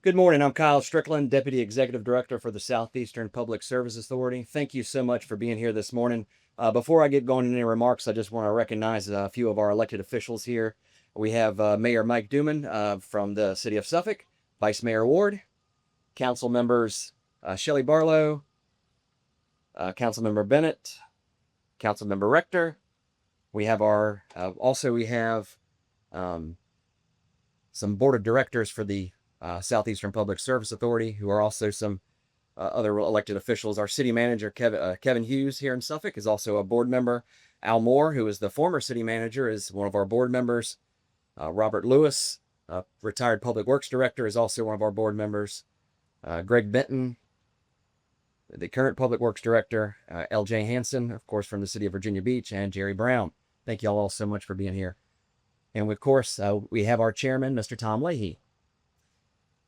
Good morning. I'm Kyle Strickland, Deputy Executive Director for the Southeastern Public Service Authority. Thank you so much for being here this morning. Before I get going into any remarks, I just want to recognize a few of our elected officials here. We have Mayor Mike Duman from the City of Suffolk, Vice Mayor Ward, Council members Shelley Barlow, Council Member Bennett, Council Member Rector. We have some board of directors for the Southeastern Public Service Authority, who are also some other elected officials. Our city manager, Kevin Hughes, here in Suffolk, is also a board member. Al Moore, who is the former city manager, is one of our board members. Robert Lewis, retired public works director, is also one of our board members. Greg Benton, the current public works director. L.J. Hansen, of course, from the city of Virginia Beach, and Jerry Brown. Thank you all so much for being here. And of course, we have our chairman, Mr. Tom Leahy.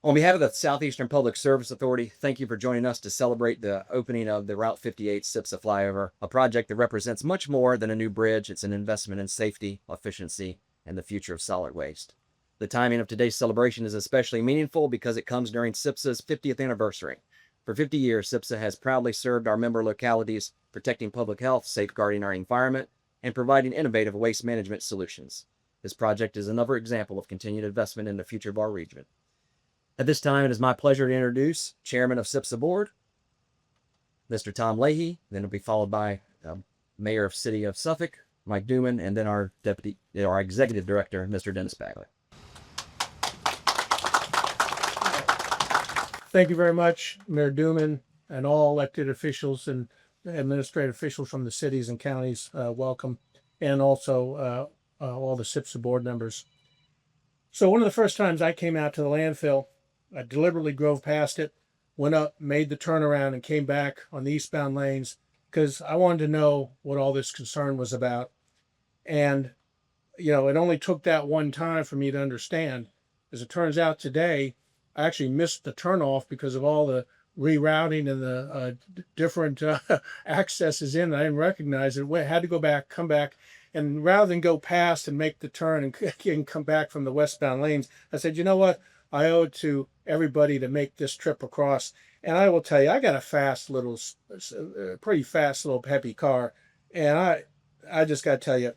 On behalf of the Southeastern Public Service Authority, thank you for joining us to celebrate the opening of the Route 58 SPSA flyover, a project that represents much more than a new bridge. It's an investment in safety, efficiency, and the future of solid waste. The timing of today's celebration is especially meaningful because it comes during SPSA's 50th anniversary. For 50 years, SPSA has proudly served our member localities, protecting public health, safeguarding our environment, and providing innovative waste management solutions. This project is another example of continued investment in the future of our region. At this time, it is my pleasure to introduce Chairman of SPSA Board, Mr. Tom Leahy. Then it'll be followed by Mayor of City of Suffolk, Mike Duman, and then our Executive Director, Mr. Dennis Bagley. Thank you very much, Mayor Duman, and all elected officials and administrative officials from the cities and counties. Welcome, and also all the SPSA board members. So one of the first times I came out to the landfill, I deliberately drove past it, went up, made the turnaround, and came back on the eastbound lanes because I wanted to know what all this concern was about. And, it only took that one time for me to understand. As it turns out come I actually missed the turnoff because of all the rerouting and the different accesses in. I didn't recognize it. I had to go back, come back. And rather than go past and make the turn and come back from the westbound lanes, I said, you know what? I owe it to everybody to make this trip across. And I will tell you, I got a pretty fast little peppy car. And I just got to tell you,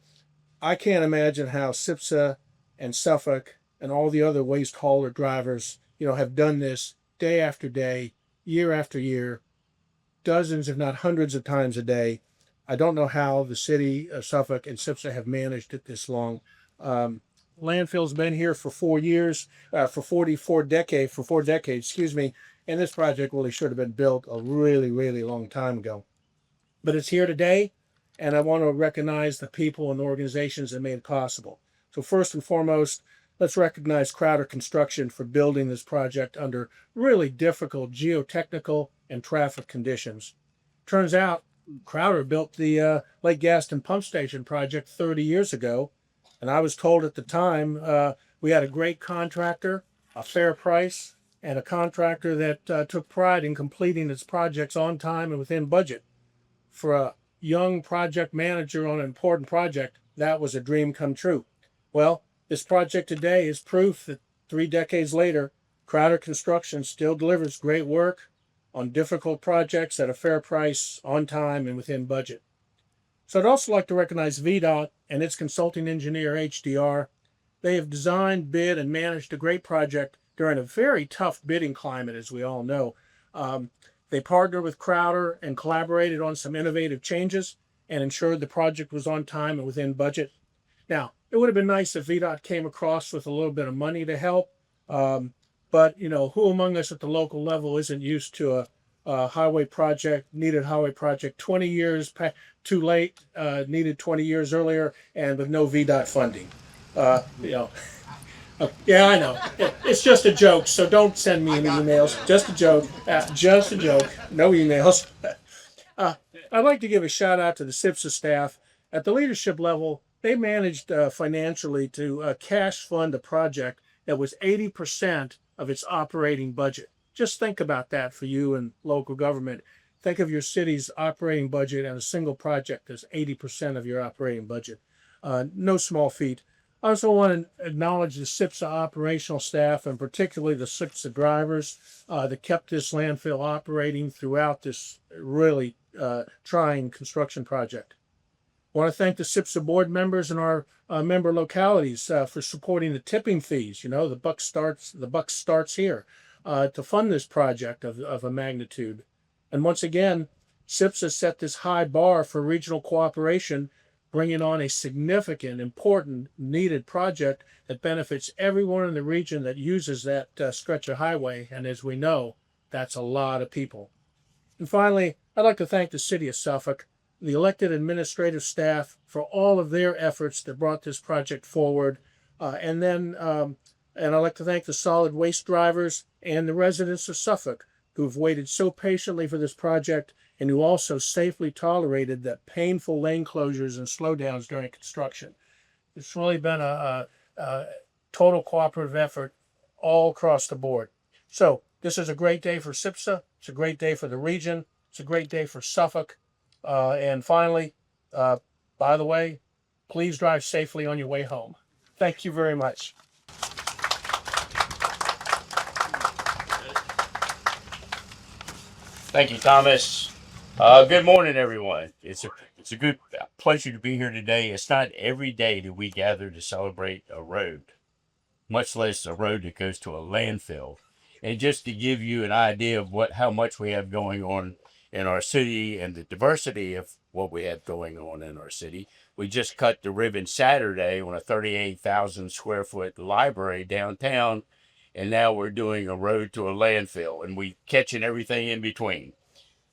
I can't imagine how SPSA and Suffolk and all the other waste hauler drivers, have done this day after day, year after year, dozens, if not hundreds of times a day. I don't know how the city of Suffolk and SPSA have managed it this long. Landfill's been here for 4 years, for 4 decades, and this project really should have been built a really, really long time ago. But it's here today, and I want to recognize the people and organizations that made it possible. So first and foremost, let's recognize Crowder Construction for building this project under really difficult geotechnical and traffic conditions. Turns out, Crowder built the Lake Gaston Pump Station project 30 years ago, and I was told at the time we had a great contractor, a fair price, and a contractor that took pride in completing its projects on time and within budget. For a young project manager on an important project, that was a dream come true. Well, this project today is proof that 3 decades later, Crowder Construction still delivers great work on difficult projects at a fair price, on time, and within budget. So I'd also like to recognize VDOT and its consulting engineer, HDR. They have designed, bid, and managed a great project during a very tough bidding climate, as we all know. They partnered with Crowder and collaborated on some innovative changes and ensured the project was on time and within budget. Now, it would have been nice if VDOT came across with a little bit of money to help. But, who among us at the local level isn't used to a highway project, needed highway project 20 years too late, needed 20 years earlier, and with no VDOT funding? Yeah, I know. It's just a joke, so don't send me any emails. Just a joke. Just a joke. No emails. I'd like to give a shout out to the SPSA staff. At the leadership level, they managed financially to cash fund a project that was 80% of its operating budget. Just think about that for you and local government. Think of your city's operating budget and a single project as 80% of your operating budget. No small feat. I also want to acknowledge the SPSA operational staff and particularly the SPSA drivers that kept this landfill operating throughout this really trying construction project. I want to thank the SPSA board members and our member localities for supporting the tipping fees. You know, the buck starts here to fund this project of a magnitude. And once again, SPSA set this high bar for regional cooperation, bringing on a significant, important, needed project that benefits everyone in the region that uses that stretch of highway. And as we know, that's a lot of people. And finally, I'd like to thank the City of Suffolk, the elected administrative staff for all of their efforts that brought this project forward. And I'd like to thank the solid waste drivers and the residents of Suffolk who've waited so patiently for this project and who also safely tolerated the painful lane closures and slowdowns during construction. It's really been a total cooperative effort all across the board. So this is a great day for SPSA. It's a great day for the region. It's a great day for Suffolk. And finally, by the way, please drive safely on your way home. Thank you very much. Thank you, Thomas. Good morning, everyone. It's a good pleasure to be here today. It's not every day that we gather to celebrate a road, much less a road that goes to a landfill. And just to give you an idea of how much we have going on in our city and the diversity of what we have going on in our city, we just cut the ribbon Saturday on a 38,000 square foot library downtown. And now we're doing a road to a landfill, and we catching everything in between.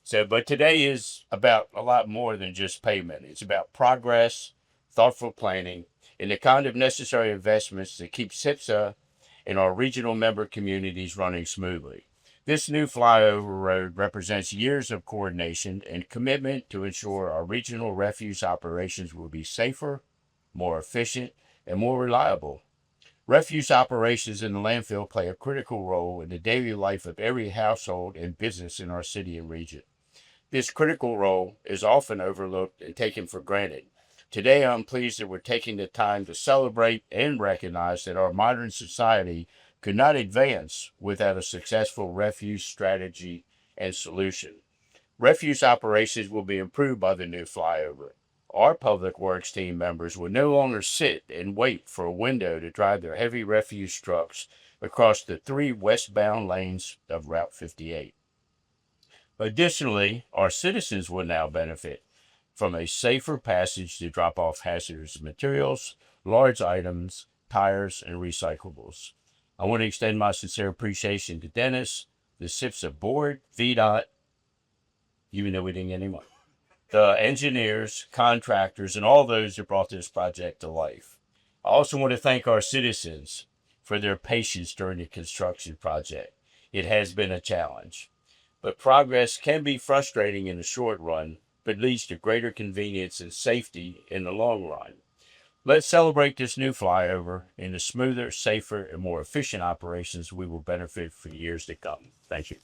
So, but today is about a lot more than just pavement. It's about progress, thoughtful planning, and the kind of necessary investments to keep SPSA and our regional member communities running smoothly. This new flyover road represents years of coordination and commitment to ensure our regional refuse operations will be safer, more efficient, and more reliable. Refuse operations in the landfill play a critical role in the daily life of every household and business in our city and region. This critical role is often overlooked and taken for granted. Today, I'm pleased that we're taking the time to celebrate and recognize that our modern society could not advance without a successful refuse strategy and solution. Refuse operations will be improved by the new flyover. Our Public Works team members will no longer sit and wait for a window to drive their heavy refuse trucks across the 3 westbound lanes of Route 58. Additionally, our citizens will now benefit from a safer passage to drop off hazardous materials, large items, tires, and recyclables. I want to extend my sincere appreciation to Dennis, the SPSA board, VDOT, even though we didn't get any money, the engineers, contractors, and all those that brought this project to life. I also want to thank our citizens for their patience during the construction project. It has been a challenge, but progress can be frustrating in the short run, but leads to greater convenience and safety in the long run. Let's celebrate this new flyover and the smoother, safer, and more efficient operations we will benefit for years to come. Thank you.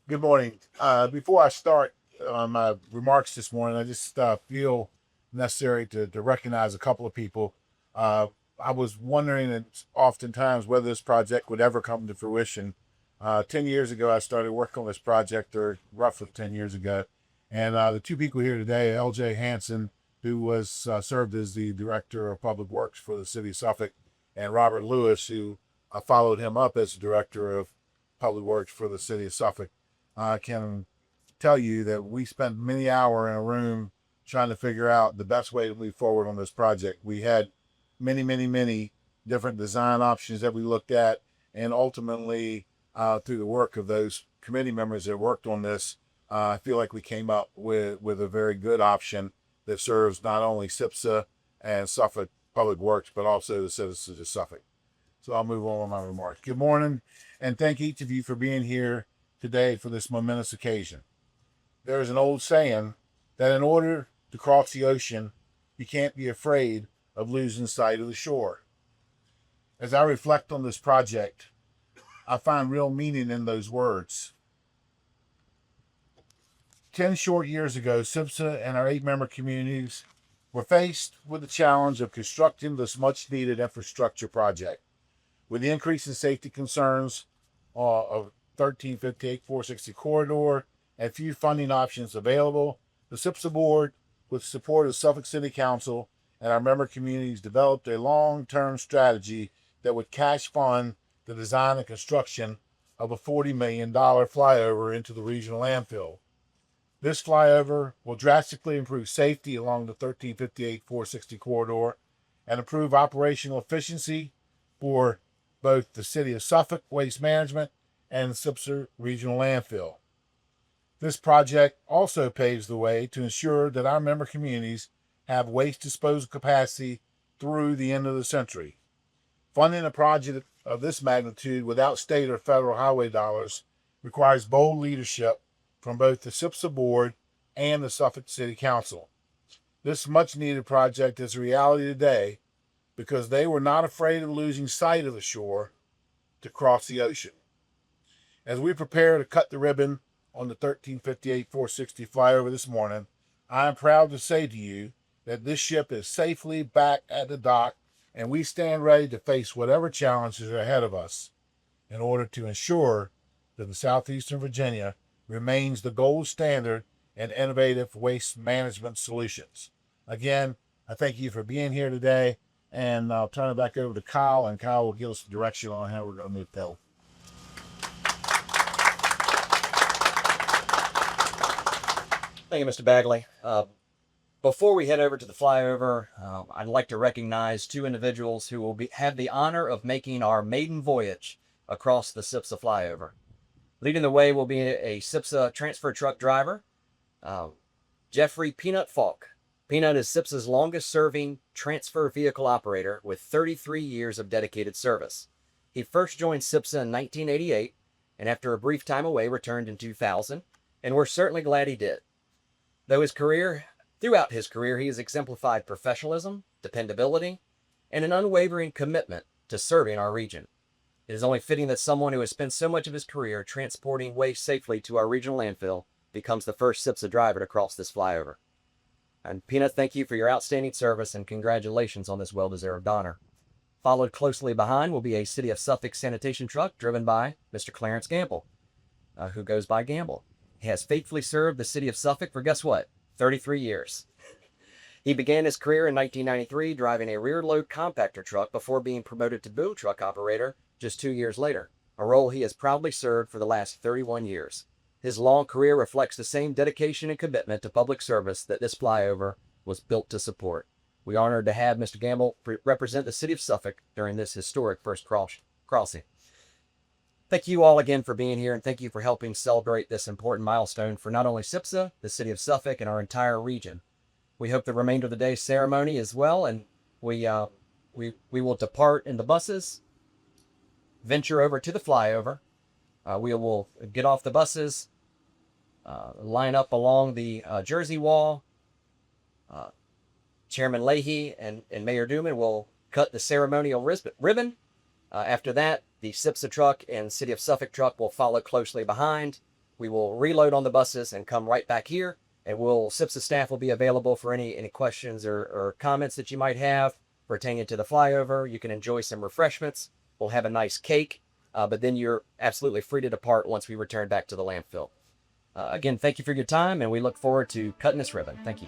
Good morning. Before I start my remarks this morning, I just feel necessary to recognize a couple of people. I was wondering oftentimes whether this project would ever come to fruition. 10 years ago, I started working on this project, or roughly 10 years ago. And the two people here today, L.J. Hansen, who was served as the Director of Public Works for the City of Suffolk, and Robert Lewis, who followed him up as the Director of Public Works for the City of Suffolk. I can tell you that we spent many hours in a room trying to figure out the best way to move forward on this project. We had many different design options that we looked at, and ultimately, through the work of those committee members that worked on this, I feel like we came up with a very good option that serves not only SPSA and Suffolk Public Works, but also the citizens of Suffolk. So I'll move on with my remarks. Good morning, and thank each of you for being here today for this momentous occasion. There is an old saying that in order to cross the ocean, you can't be afraid of losing sight of the shore. As I reflect on this project, I find real meaning in those words. 10 short years ago, SPSA and our 8-member communities were faced with the challenge of constructing this much needed infrastructure project. With the increase in safety concerns of 1358-460 corridor and few funding options available, the SPSA board, with support of Suffolk City Council and our member communities, developed a long-term strategy that would cash fund the design and construction of a $40 million flyover into the regional landfill. This flyover will drastically improve safety along the 1358-460 corridor and improve operational efficiency for both the City of Suffolk Waste Management and the SPSA Regional Landfill. This project also paves the way to ensure that our member communities have waste disposal capacity through the end of the century. Funding a project of this magnitude without state or federal highway dollars requires bold leadership from both the SPSA board and the Suffolk City Council. This much needed project is a reality today because they were not afraid of losing sight of the shore to cross the ocean. As we prepare to cut the ribbon on the 1358-460 flyover this morning, I am proud to say to you that this ship is safely back at the dock, and we stand ready to face whatever challenges are ahead of us in order to ensure that the Southeastern Virginia remains the gold standard in innovative waste management solutions. Again, I thank you for being here today, and I'll turn it back over to Kyle, and Kyle will give us direction on how we're going to move forward. Thank you, Mr. Bagley. Before we head over to the flyover, I'd like to recognize two individuals who will have the honor of making our maiden voyage across the SPSA flyover. Leading the way will be a SPSA transfer truck driver, Jeffrey Peanut Falk. Peanut is SPSA's longest-serving transfer vehicle operator with 33 years of dedicated service. He first joined SPSA in 1988, and after a brief time away, returned in 2000, and we're certainly glad he did. Throughout his career, he has exemplified professionalism, dependability, and an unwavering commitment to serving our region. It is only fitting that someone who has spent so much of his career transporting waste safely to our regional landfill becomes the first SPSA driver to cross this flyover. And Peanut, thank you for your outstanding service and congratulations on this well-deserved honor. Followed closely behind will be a City of Suffolk sanitation truck driven by Mr. Clarence Gamble, who goes by Gamble. He has faithfully served the City of Suffolk for, guess what, 33 years. He began his career in 1993 driving a rear-load compactor truck before being promoted to boom truck operator just 2 years later, a role he has proudly served for the last 31 years. His long career reflects the same dedication and commitment to public service that this flyover was built to support. We are honored to have Mr. Gamble represent the City of Suffolk during this historic first crossing. Thank you all again for being here, and thank you for helping celebrate this important milestone for not only SPSA, the City of Suffolk, and our entire region. We hope the remainder of the day's ceremony is well, and we will depart in the buses, venture over to the flyover. We will get off the buses, line up along the Jersey Wall. Chairman Leahy and Mayor Duman will cut the ceremonial ribbon. After that, the SPSA truck and City of Suffolk truck will follow closely behind. We will reload on the buses and come right back here, and SPSA staff will be available for any questions or comments that you might have pertaining to the flyover. You can enjoy some refreshments. We'll have a nice cake, but then you're absolutely free to depart once we return back to the landfill. Again, thank you for your time, and we look forward to cutting this ribbon. Thank you.